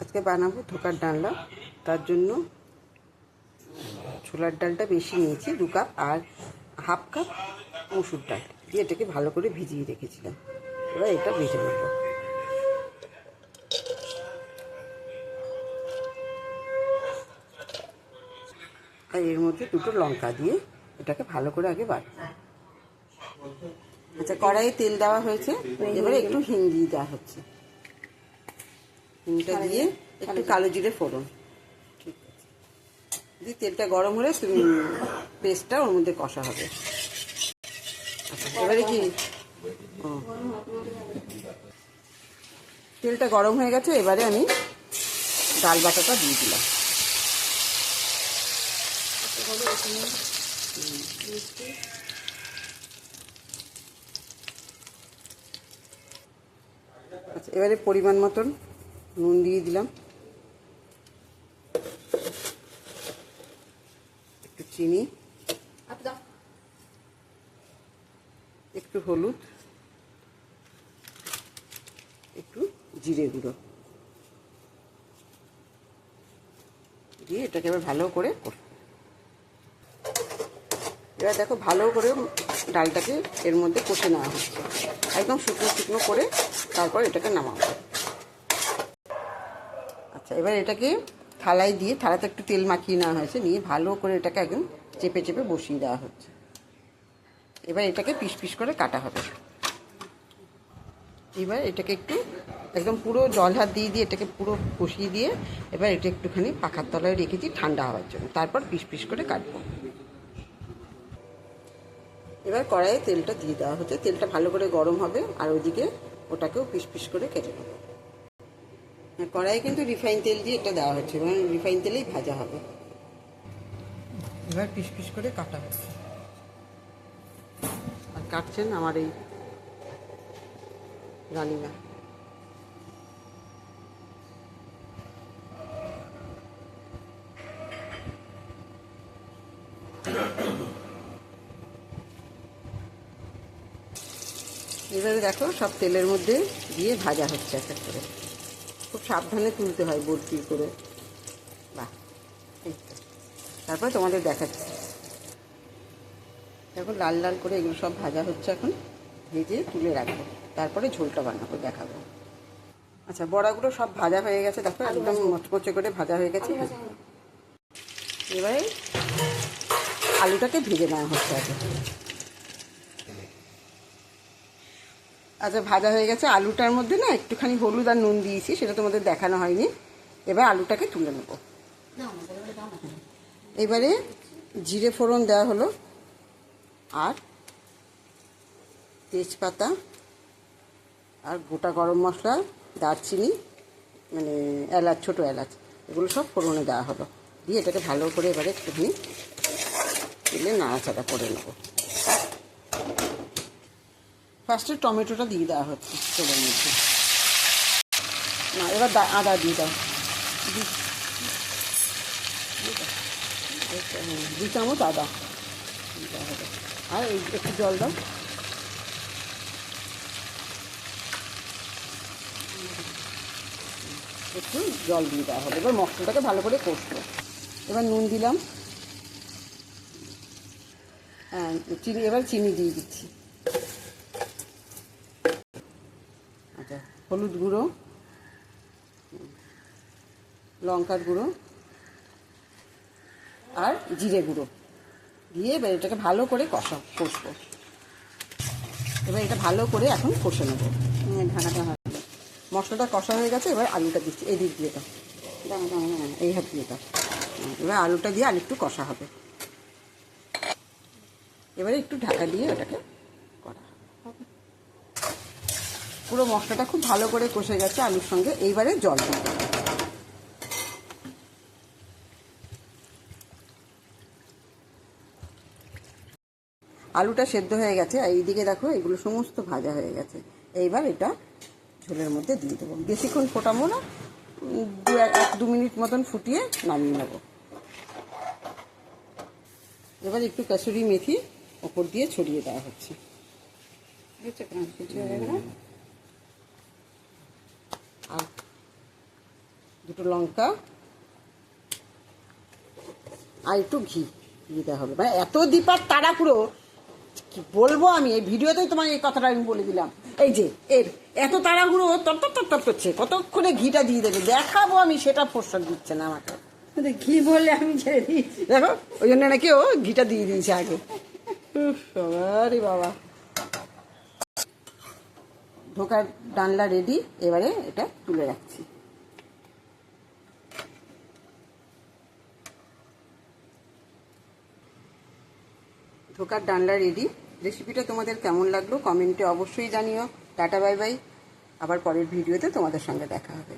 আজকে বানাবো ধোকার ডালনা। তার জন্য ছোলার ডালটা বেশি নিয়েছি 2 কাপ, আর হাফ কাপ মসুর ডাল দিয়ে এটাকে ভালো করে ভিজিয়ে রেখেছিলাম। এবার এটা ভেজে নেব। আর এর মধ্যে 2টো লঙ্কা দিয়ে এটাকে ভালো করে আগে বাটবো। আচ্ছা, কড়াইয়ে তেল দেওয়া হয়েছে, এবারে একটু হিং দিয়ে দেওয়া হচ্ছে। হিংটা দিয়ে একটু কালো জিরে ফোড়ন, ঠিক আছে, দিয়ে তেলটা গরম হলে তুমি পেস্টটা ওর মধ্যে কষা হবে। আচ্ছা, এবারে কি তেলটা গরম হয়ে গেছে, এবারে আমি ডাল বাটাটা দিয়ে দিলাম। আচ্ছা, এবারে পরিমাণ মতন নুন দিয়ে দিলাম, একটু চিনি, একটু হলুদ, একটু জিরে গুঁড়ো দিয়ে এটাকে এবার ভালো করে এবার দেখো ভালো করে ডালটাকে এর মধ্যে কষে নেওয়া হচ্ছে, একদম শুকনো শুকনো করে, তারপর এটাকে নামাবো। আচ্ছা, এবার এটাকে থালায় দিয়ে, থালাতে একটু তেল মাখিয়ে নেওয়া হয়েছে, নিয়ে ভালো করে এটাকে একদম চেপে চেপে বসিয়ে দেওয়া হচ্ছে। এবার এটাকে পিস পিস করে কাটা হবে। এবার এটাকে একটু একদম পুরো জল হাত দিয়ে দিয়ে এটাকে পুরো কষিয়ে দিয়ে এবার এটা একটুখানি পাখার তলায় রেখেছি ঠান্ডা হওয়ার জন্য, তারপর পিস পিস করে কাটবো। এবার কড়াইয়ে তেলটা দিয়ে দেওয়া হচ্ছে, তেলটা ভালো করে গরম হবে, আর ওইদিকে ওটাকেও পিস পিস করে কেটে নেবো। কড়াইয়ে কিন্তু রিফাইন তেল দিয়ে এটা দেওয়া হচ্ছে, মানে রিফাইন তেলেই ভাজা হবে। এবার পিস পিস করে কাটা হচ্ছে, আর কাটছেন আমার এই রানিমা। এবারে দেখো সব তেলের মধ্যে দিয়ে ভাজা হচ্ছে এক এক করে, খুব সাবধানে তুলতে হয় বরফি করে। বাহ, তারপরে তোমাদের দেখাচ্ছি। দেখো লাল লাল করে এগুলো সব ভাজা হচ্ছে, এখন ভেজে তুলে রাখবো, তারপরে ঝোলটা বানাবো, দেখাবো। আচ্ছা, বড়াগুলো সব ভাজা হয়ে গেছে, দেখো একদম মচমচে করে ভাজা হয়ে গেছে। এবারে আলুটাকে ভেজে নেওয়া হচ্ছে আগে। আচ্ছা, ভাজা হয়ে গেছে, আলুটার মধ্যে না একটুখানি হলুদ আর নুন দিয়েছি, সেটা তোমাদের দেখানো হয়নি। এবার আলুটাকে তুলে নেব। এবারে জিরে ফোড়ন দেওয়া হলো, আর তেজপাতা, আর গোটা গরম মশলা, দারচিনি, মানে এলাচ, ছোটো এলাচ, এগুলো সব ফোড়নে দেওয়া হলো, দিয়ে এটাকে ভালো করে এবারে একটুখানি তেলে নাড়াচাড়া করে নেব। ফার্স্টে টমেটোটা দিয়ে দেওয়া হচ্ছে তেলের মধ্যে। না, এবার আদা দিয়ে দাও, 2 চামচ আদা দেওয়া হবে, আর একটু জল দাও। একটু জল দিয়ে দেওয়া হবে, এবার মশলাটাকে ভালো করে কষবো। এবার নুন দিলাম, হ্যাঁ চিনি, এবার চিনি দিয়ে দিচ্ছি। আচ্ছা, হলুদ গুঁড়ো, লঙ্কার গুঁড়ো, আর জিরে গুঁড়ো দিয়ে এবার এটাকে ভালো করে কষবো। এবার এটা ভালো করে এখন কষে নেবো, ঢাকাটা হবে। মশলাটা কষা হয়ে গেছে, এবার আলুটা দিচ্ছি, এই দিক দিয়ে দাও, এই হাত দিয়ে দাও। এবার আলুটা দিয়ে আর একটু কষা হবে, এবারে একটু ঢাকা দিয়ে ওটাকে করা হবে। পুরো মশলাটা খুব ভালো করে কষে গেছে আলুর সঙ্গে, এইবারে জল দিয়ে দেবো। আলুটা সেদ্ধ হয়ে গেছে, আর এইদিকে দেখো এগুলো সমস্ত ভাজা হয়ে গেছে। এইবার এটা ঝোলের মধ্যে দিয়ে দেবো, বেশিক্ষণ ফোটাবো না, 1-2 মিনিট মতন ফুটিয়ে নামিয়ে নেব। এবার একটু কাসুরি মেথি ওপর দিয়ে ছড়িয়ে দেওয়া হচ্ছে। আর দুটো লঙ্কা আর একটু ঘি দিতে হবে। মানে এত দীপার তাড়াহুড়ো কি বলবো আমি, এই ভিডিওতেই তোমার এই কথাটা আমি বলে দিলাম। এই যে এর এত তাড়াহুড়ো তপ করছে, কতক্ষণে ঘিটা দিয়ে দেবে দেখাবো আমি, সেটা ফোরসা দিচ্ছে না আমাকে। ঘি বললে আমি ছেড়ে দিয়েছি, দেখো ওই জন্য নাকি ও ঘিটা দিয়ে দিয়েছে আগে। বাবারে বাবা, ধোকার ডালনা রেডি। এবারে এটা তুলে রাখছি। ধোকার ডালনা রেডি। রেসিপিটা তোমাদের কেমন লাগলো কমেন্টে অবশ্যই জানিও। টাটা বাই বাই, আবার পরের ভিডিওতে তোমাদের সঙ্গে দেখা হবে।